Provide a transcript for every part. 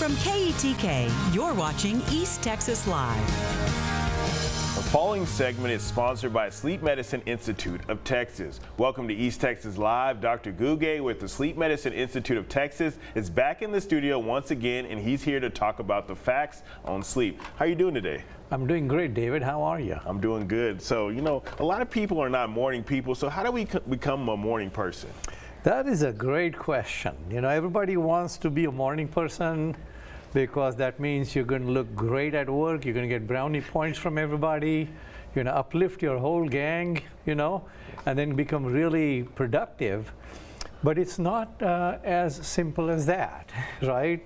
From KETK, you're watching East Texas Live. The following segment is sponsored by Sleep Medicine Institute of Texas. Welcome to East Texas Live. Dr. Gugay with the Sleep Medicine Institute of Texas is back in the studio once again, and he's here to talk about the facts on sleep. How are you doing today? I'm doing great, David. How are you? I'm doing good. So, you know, a lot of people are not morning people. So how do we become a morning person? That is a great question. You know, everybody wants to be a morning person because that means you're going to look great at work. You're going to get brownie points from everybody. You're going to uplift your whole gang, you know, and then become really productive. But it's not as simple as that, right?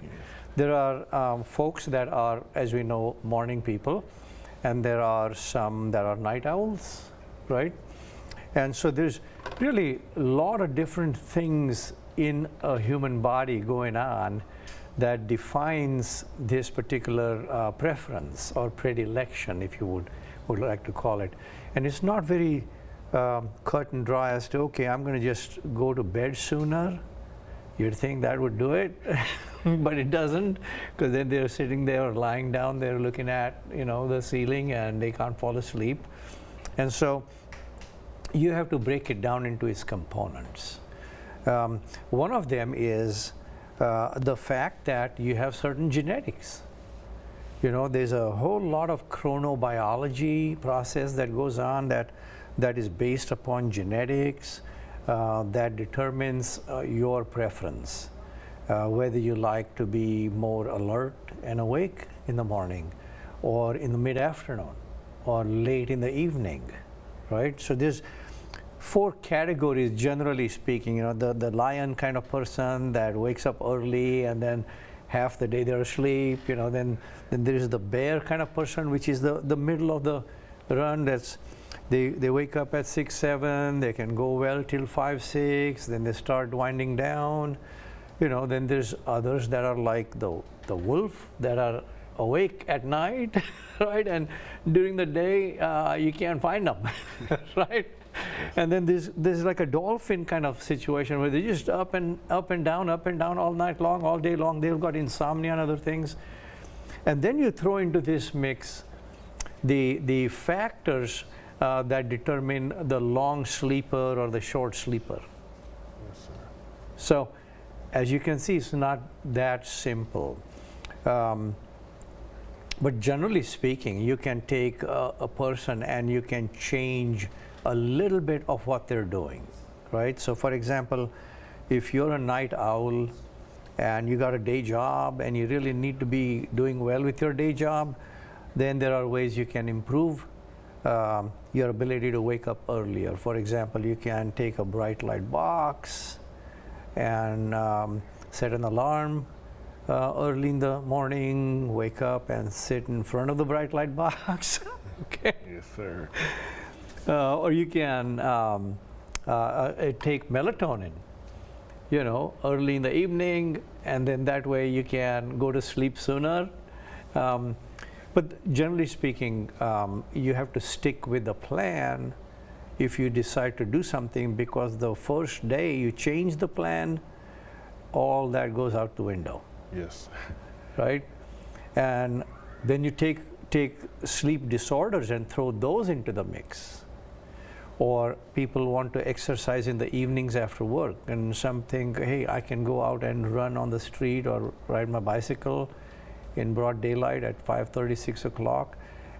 There are folks that are, as we know, morning people, and there are some that are night owls, right? And so there's really a lot of different things in a human body going on that defines this particular preference or predilection, if you would like to call it. And it's not very cut and dry as to, okay, I'm going to just go to bed sooner. You'd think that would do it, but it doesn't, because then they're sitting there or lying down there looking at, you know, the ceiling, and they can't fall asleep. And so you have to break it down into its components. One of them is the fact that you have certain genetics. You know, there's a whole lot of chronobiology process that goes on that is based upon genetics that determines your preference, whether you like to be more alert and awake in the morning or in the mid-afternoon or late in the evening, right? So there's 4 categories, generally speaking. You know, the lion kind of person that wakes up early and then half the day they're asleep. You know, then there's the bear kind of person, which is the middle of the run. That's they wake up at 6, 7. They can go well till 5, 6. Then they start winding down. You know, then there's others that are like the wolf that are awake at night, right? And during the day, you can't find them, right? And then there's like a dolphin kind of situation where they're just up and down all night long, all day long. They've got insomnia and other things. And then you throw into this mix the factors that determine the long sleeper or the short sleeper. Yes, sir. So as you can see, it's not that simple. But generally speaking, you can take a person and you can change a little bit of what they're doing, right? So for example, if you're a night owl and you got a day job and you really need to be doing well with your day job, then there are ways you can improve your ability to wake up earlier. For example, you can take a bright light box and set an alarm early in the morning, wake up and sit in front of the bright light box. Okay. Yes, sir. Or you can take melatonin, you know, early in the evening, and then that way you can go to sleep sooner. But generally speaking, you have to stick with the plan if you decide to do something, because the first day you change the plan, all that goes out the window. Yes. Right? And then you take sleep disorders and throw those into the mix. Or people want to exercise in the evenings after work, and some think, hey, I can go out and run on the street or ride my bicycle in broad daylight at 5:30, 6 o'clock,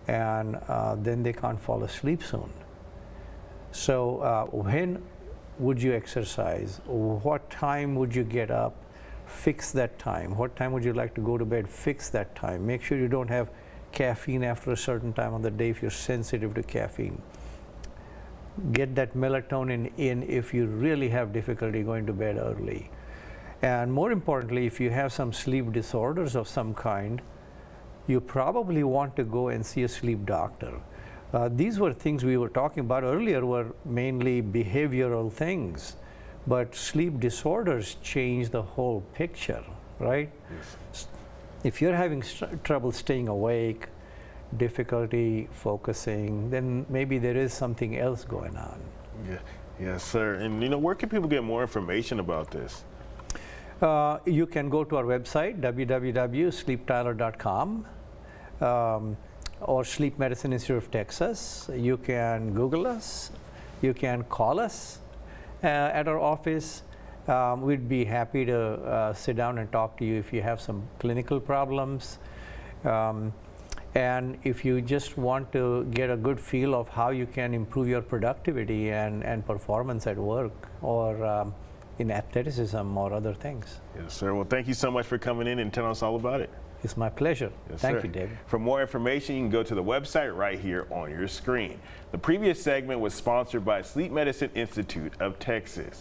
and then they can't fall asleep soon. So when would you exercise? What time would you get up? Fix that time. What time would you like to go to bed? Fix that time. Make sure you don't have caffeine after a certain time of the day if you're sensitive to caffeine. Get that melatonin in if you really have difficulty going to bed early. And more importantly, if you have some sleep disorders of some kind, you probably want to go and see a sleep doctor. These were things we were talking about earlier, were mainly behavioral things, but sleep disorders change the whole picture, right? Yes. If you're having trouble staying awake, difficulty focusing, then maybe there is something else going on. Yeah. Yes, sir. And you know, where can people get more information about this? You can go to our website, www.sleeptyler.com, or Sleep Medicine Institute of Texas. You can Google us. You can call us at our office. We'd be happy to sit down and talk to you if you have some clinical problems. And if you just want to get a good feel of how you can improve your productivity and performance at work, or in athleticism or other things. Yes, sir. Well, thank you so much for coming in and telling us all about it. It's my pleasure. Yes, Thank sir. you, David. For more information, you can go to the website right here on your screen. The previous segment was sponsored by Sleep Medicine Institute of Texas.